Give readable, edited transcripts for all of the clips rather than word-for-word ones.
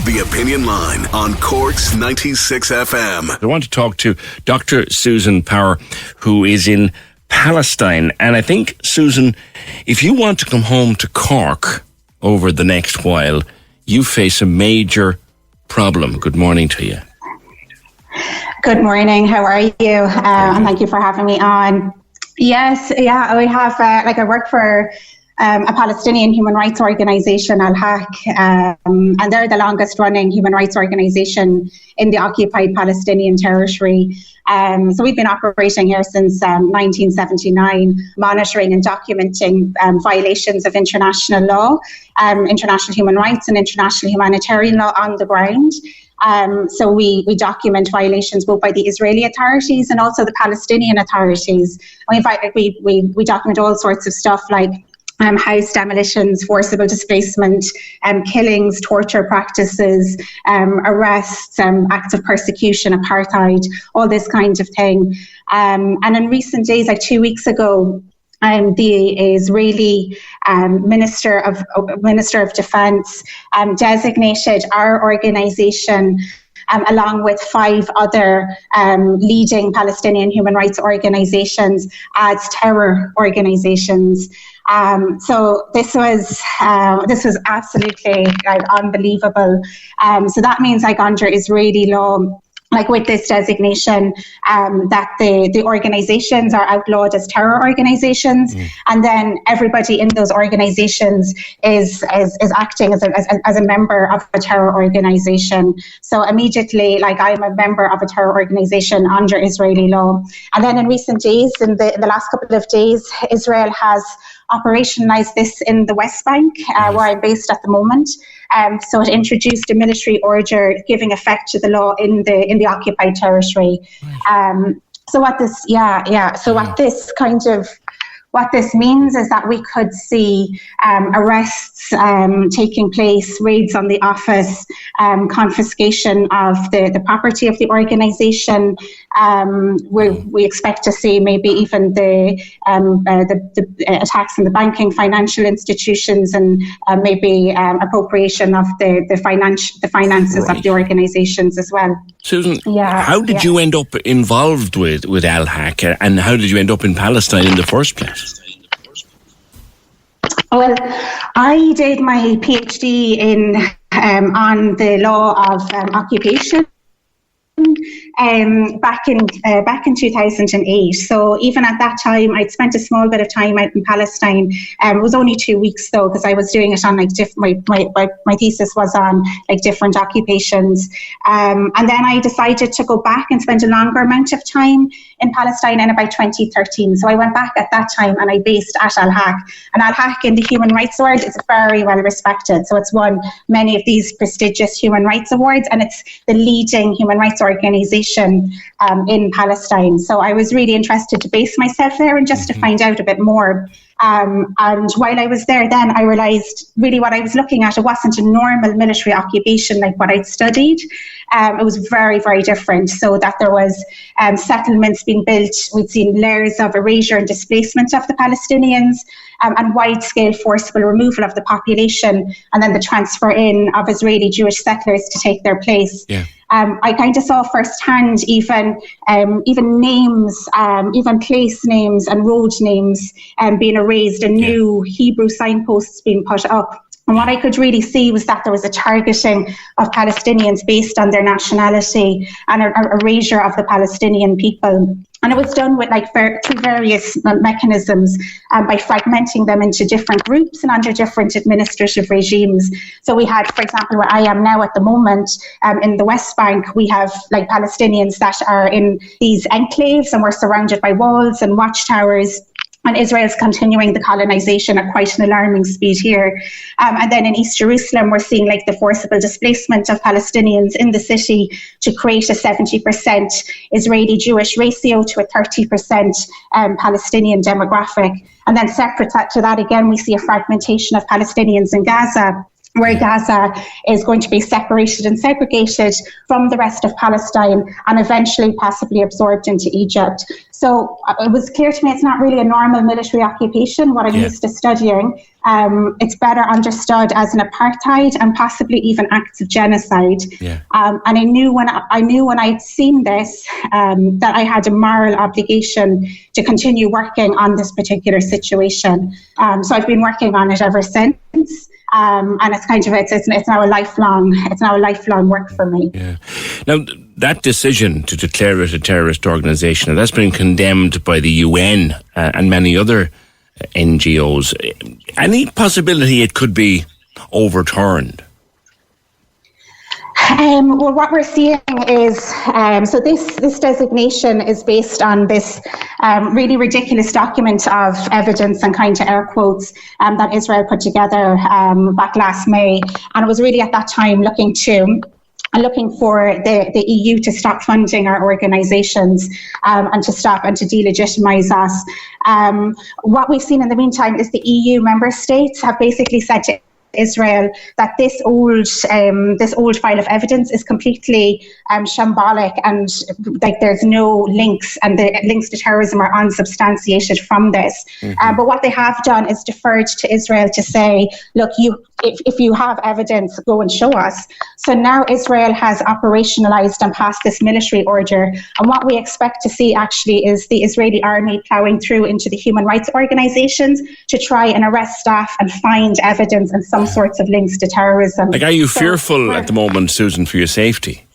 The Opinion Line on Cork's 96 FM. I want to talk to Dr. Susan Power, who is in Palestine. And I think, Susan, if you want to come home to Cork over the next while, you face a major problem. Good morning to you. Good morning. How are you? And thank you for having me on. Yes, yeah, we have, I work for a Palestinian human rights organisation, Al-Haq, and they're the longest running human rights organisation in the occupied Palestinian territory. So we've been operating here since 1979, monitoring and documenting violations of international law, international human rights and international humanitarian law on the ground. So we document violations both by the Israeli authorities and also the Palestinian authorities. We document all sorts of stuff like house demolitions, forcible displacement, killings, torture practices, arrests, acts of persecution, apartheid, all this kind of thing. And in recent days, like 2 weeks ago, the Israeli Minister of Defense designated our organisation along with 5 other leading Palestinian human rights organisations as terror organisations. So this was absolutely unbelievable. So that means under Israeli law, with this designation, that the organizations are outlawed as terror organizations, and then everybody in those organizations is acting as a member of a terror organization. So immediately, I'm a member of a terror organization under Israeli law. And then in recent days, in the last couple of days, Israel has operationalized this in the West Bank, where I'm based at the moment. So it introduced a military order giving effect to the law in the occupied territory. What this means is that we could see arrests taking place, raids on the office, confiscation of the property of the organisation. We expect to see maybe even the attacks on the banking, financial institutions, and maybe appropriation of the finances of the organisations as well. Susan, how did you end up involved with Al-Haq, and how did you end up in Palestine in the first place? Well, I did my PhD on the law of occupation back in 2008. So even at that time, I'd spent a small bit of time out in Palestine. It was only 2 weeks though, because I was doing it on my thesis was on different occupations. And then I decided to go back and spend a longer amount of time in Palestine in about 2013. So I went back at that time and I based at Al-Haq. And Al-Haq in the human rights world is very well respected. So it's won many of these prestigious human rights awards, and it's the leading human rights organization in Palestine. So I was really interested to base myself there and just to find out a bit more. And while I was there then, I realised really what I was looking at, it wasn't a normal military occupation like what I'd studied. It was very, very different. So that there was settlements being built. We'd seen layers of erasure and displacement of the Palestinians, and wide-scale forcible removal of the population, and then the transfer in of Israeli Jewish settlers to take their place. Yeah. I kind of saw firsthand even names, even place names and road names being erased, and new Hebrew signposts being put up. And what I could really see was that there was a targeting of Palestinians based on their nationality and an erasure of the Palestinian people. And it was done with through various mechanisms, by fragmenting them into different groups and under different administrative regimes. So we had, for example, where I am now at the moment, in the West Bank, we have Palestinians that are in these enclaves, and we're surrounded by walls and watchtowers. And Israel's continuing the colonization at quite an alarming speed here. And then in East Jerusalem, we're seeing the forcible displacement of Palestinians in the city to create a 70% Israeli Jewish ratio to a 30% Palestinian demographic. And then separate to that, again, we see a fragmentation of Palestinians in Gaza. where Gaza is going to be separated and segregated from the rest of Palestine and eventually possibly absorbed into Egypt. So it was clear to me it's not really a normal military occupation, what I'm used to studying. It's better understood as an apartheid and possibly even acts of genocide. And I knew when I'd seen this that I had a moral obligation to continue working on this particular situation. So I've been working on it ever since. And it's kind of it's now a lifelong work for me. Yeah. Now that decision to declare it a terrorist organisation, that's been condemned by the UN and many other NGOs. Any possibility it could be overturned? Well, what we're seeing is, so this designation is based on this really ridiculous document of evidence and kind of air quotes that Israel put together back last May. And it was really at that time looking for the EU to stop funding our organisations and to stop and to delegitimise us. What we've seen in the meantime is the EU member states have basically said to Israel that this old file of evidence is completely shambolic, and like there's no links, and the links to terrorism are unsubstantiated from this. But what they have done is deferred to Israel to say, look, if you have evidence, go and show us. So now Israel has operationalized and passed this military order, and what we expect to see actually is the Israeli army plowing through into the human rights organizations to try and arrest staff and find evidence and some sorts of links to terrorism. Like, are you fearful at the moment, Susan, for your safety?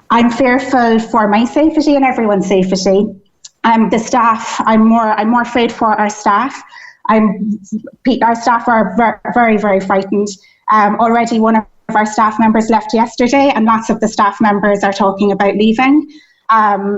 I'm fearful for my safety and everyone's safety. The staff, I'm more afraid for our staff. Our staff are very, very frightened. Already one of our staff members left yesterday, and lots of the staff members are talking about leaving.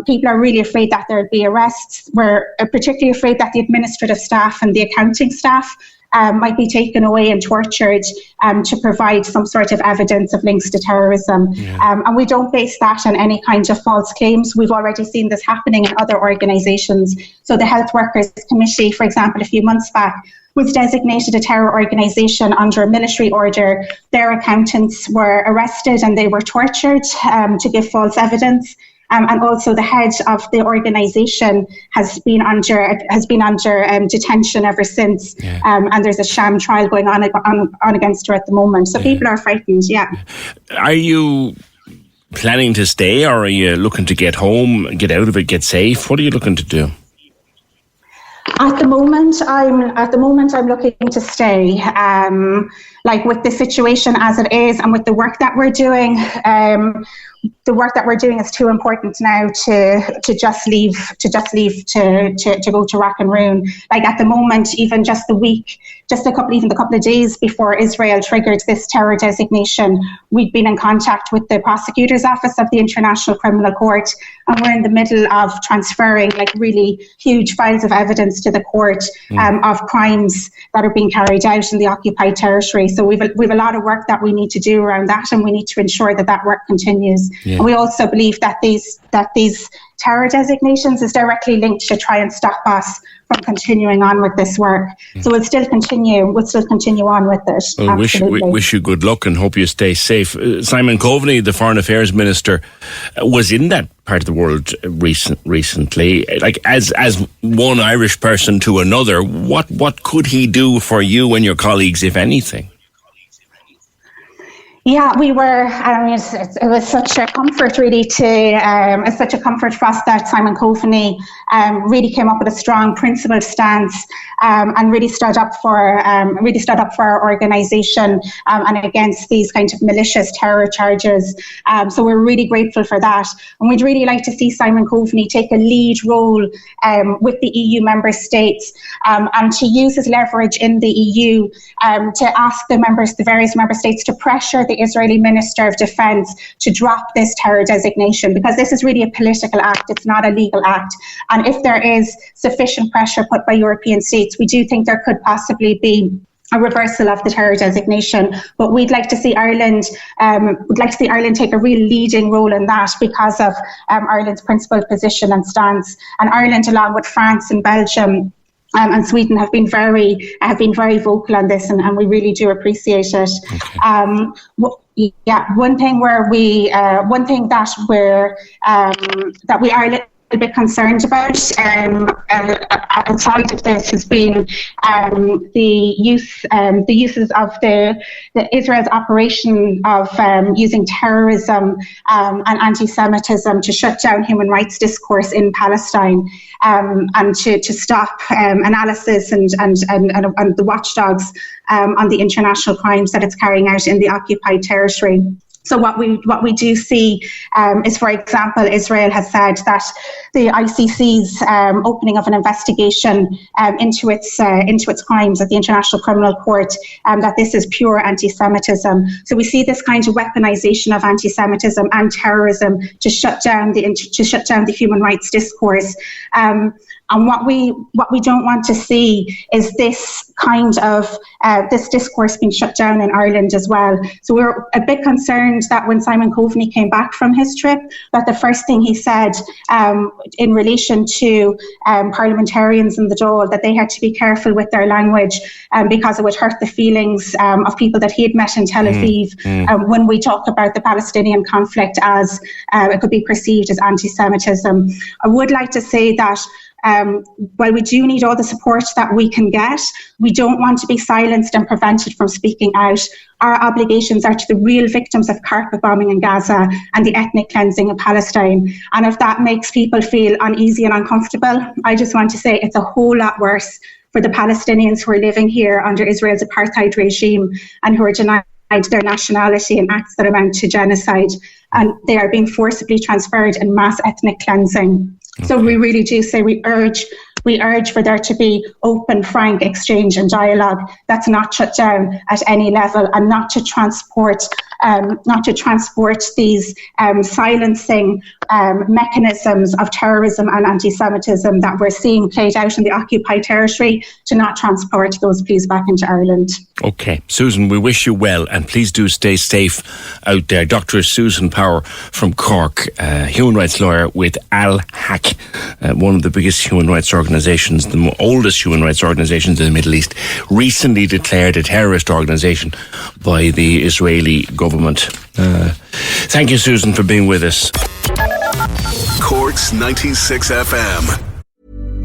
People are really afraid that there'll be arrests. We're particularly afraid that the administrative staff and the accounting staff might be taken away and tortured to provide some sort of evidence of links to terrorism. And we don't base that on any kind of false claims. We've already seen this happening in other organisations. So the Health Workers Committee, for example, a few months back, was designated a terror organisation under a military order. Their accountants were arrested and they were tortured to give false evidence. And also the head of the organisation has been under detention ever since. And there's a sham trial going on against her at the moment. So people are frightened, Are you planning to stay, or are you looking to get home, get out of it, get safe? What are you looking to do? At the moment, I'm looking to stay. Like with the situation as it is, and with the work that we're doing, the work that we're doing is too important now to just leave to go to Rock and Roon. Like at the moment, even just a couple of days before Israel triggered this terror designation, we'd been in contact with the prosecutor's office of the International Criminal Court, and we're in the middle of transferring like really huge files of evidence to the court of crimes that are being carried out in the occupied territory. So we've a lot of work that we need to do around that, and we need to ensure that work continues. And we also believe that these terror designations is directly linked to try and stop us from continuing on with this work. So we'll still continue on with it. Well, wish you good luck and hope you stay safe. Simon Coveney, the Foreign Affairs Minister, was in that part of the world recently. Like as one Irish person to another, what could he do for you and your colleagues, if anything? Yeah, we were. I mean, it was such a comfort, really, it's such a comfort for us that Simon Coveney really came up with a strong, principled stance and really stood up for our organisation and against these kind of malicious terror charges. So we're really grateful for that, and we'd really like to see Simon Coveney take a lead role with the EU member states and to use his leverage in the EU to ask the various member states to pressure the Israeli Minister of Defence to drop this terror designation, because this is really a political act, it's not a legal act. And if there is sufficient pressure put by European states, we do think there could possibly be a reversal of the terror designation. But we'd like to see Ireland take a real leading role in that because of Ireland's principled position and stance. And Ireland, along with France and Belgium, and Sweden have been very vocal on this, and we really do appreciate it. Okay. One thing that we are a little bit concerned about outside of this has been the uses of the Israel's operation of using terrorism and anti-Semitism to shut down human rights discourse in Palestine, and to stop analysis and the watchdogs on the international crimes that it's carrying out in the occupied territory. So what we do see is, for example, Israel has said that the ICC's opening of an investigation into its crimes at the International Criminal Court, that this is pure anti-Semitism. So we see this kind of weaponization of anti-Semitism and terrorism to shut down the human rights discourse. And what we don't want to see is this kind of this discourse being shut down in Ireland as well. So we're a bit concerned that when Simon Coveney came back from his trip, that the first thing he said in relation to parliamentarians in the Dáil, that they had to be careful with their language because it would hurt the feelings of people that he had met in Tel Aviv when we talk about the Palestinian conflict as it could be perceived as anti-Semitism. I would like to say that while we do need all the support that we can get, we don't want to be silenced and prevented from speaking out. Our obligations are to the real victims of carpet bombing in Gaza and the ethnic cleansing in Palestine. And if that makes people feel uneasy and uncomfortable, I just want to say it's a whole lot worse for the Palestinians who are living here under Israel's apartheid regime and who are denied their nationality in acts that amount to genocide. And they are being forcibly transferred in mass ethnic cleansing. Okay. So we really do say we urge for there to be open, frank exchange and dialogue that's not shut down at any level, and not to transport these silencing mechanisms of terrorism and anti-Semitism that we're seeing played out in the occupied territory, to not transport those pleas back into Ireland. Okay, Susan, we wish you well, and please do stay safe out there. Dr. Susan Power from Cork, human rights lawyer with Al-Haq, one of the biggest human rights organisations, the oldest human rights organisations in the Middle East, recently declared a terrorist organisation by the Israeli government. Thank you, Susan, for being with us. Cork's 96 FM.